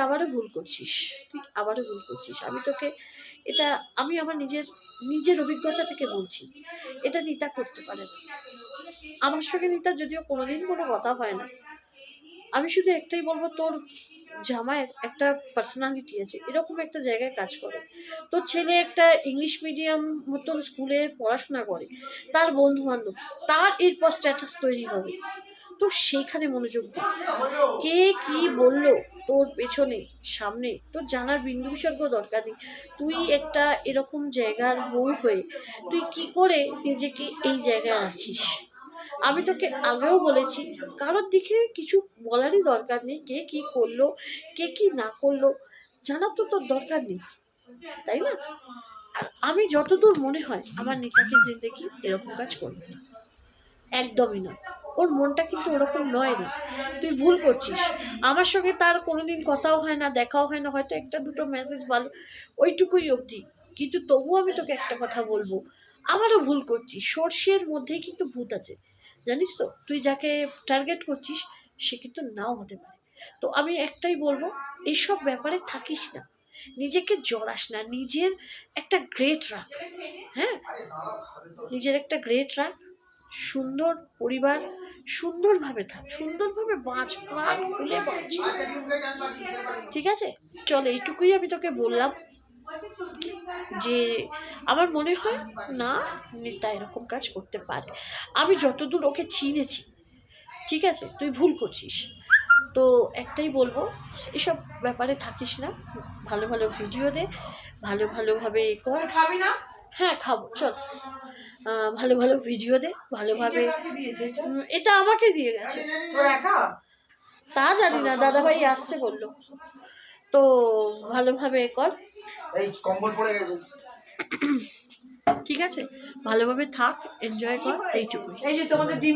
আবারও ভুল করছিস, তুই আবারও ভুল করছিস। আমি তোকে এটা আমি আমার নিজের অভিজ্ঞতা থেকে বলছি, এটা নিতা করতে পারে না। আমার সঙ্গে নিতার যদিও কোনোদিন কোনো কথা হয় না। আমি শুধু একটাই বলবো, তোর জামাইয়ের একটা পার্সোনালিটি আছে, এরকম একটা জায়গায় কাজ করে। তোর ছেলে একটা ইংলিশ মিডিয়াম মতন স্কুলে পড়াশোনা করে, তার বন্ধু বান্ধব, তার এরপর স্ট্যাটাস তৈরি হবে, তো সেইখানে মনোযোগ দে। কে কি বললো তোর পেছনে সামনে তোর জানার বিন্দু বিসর্গ দরকার নেই। তুই একটা এরকম জায়গার বউ হয়ে তুই কি করে নিজেকে এই জায়গায় রাখিস? আমি তোকে আগেও বলেছি, কারোর দিকে কিছু বলারই দরকার নেই। কে কি করলো, কে কি না করলো, জানার তো তোর দরকার নেই, তাই না? আর আমি যতদূর মনে হয় আমার নিতাকে জিন্দেগি এরকম কাজ করবে না, একদমই না। ওর মনটা কিন্তু ওরকম নয় রে, তুই ভুল করছিস। আমার সঙ্গে তার কোনোদিন কথাও হয় না, দেখাও হয় না, হয়তো একটা দুটো মেসেজ ভালো, ওইটুকুই অবধি। কিন্তু তবুও আমি তোকে একটা কথা বলবো, আমারও ভুল করছিস। সর্ষের মধ্যেই কিন্তু ভূত আছে, জানিস তো? তুই যাকে টার্গেট করছিস সে কিন্তু নাও হতে পারে। তো আমি একটাই বলবো, এইসব ব্যাপারে থাকিস না, নিজেকে জড়াস না, নিজের একটা গ্রেট রাখ। হ্যাঁ, নিজের একটা গ্রেট রাখ, সুন্দর পরিবার, সুন্দরভাবে থাক, সুন্দরভাবে বাঁচ, প্রাণ খুলে বাঁচ, ঠিক আছে? চল, এইটুকুই আমি তোকে বললাম যে আমার মনে হয় না নিতা এরকম কাজ করতে পারে। আমি যতদূর ওকে চিনেছি, ঠিক আছে? তুই ভুল করছিস। তো একটাই বলবো, এসব ব্যাপারে থাকিস না, ভালো ভালো ভিডিও দে, ভালোভাবে কর। খাবি না? হ্যাঁ খাবো, চল। ভালো ভালো ভিডিও দে, ভালোভাবে। এটা আমাকে দিয়ে গেছে, তা জানি না, দাদাভাই আসছে বললো। তো ভালোভাবে কর, এই কম্বল পড়ে গেছে, ঠিক আছে? ভালোভাবে থাক, এনজয় কর, এইটুকুই। এই যে তোমাদের ডিম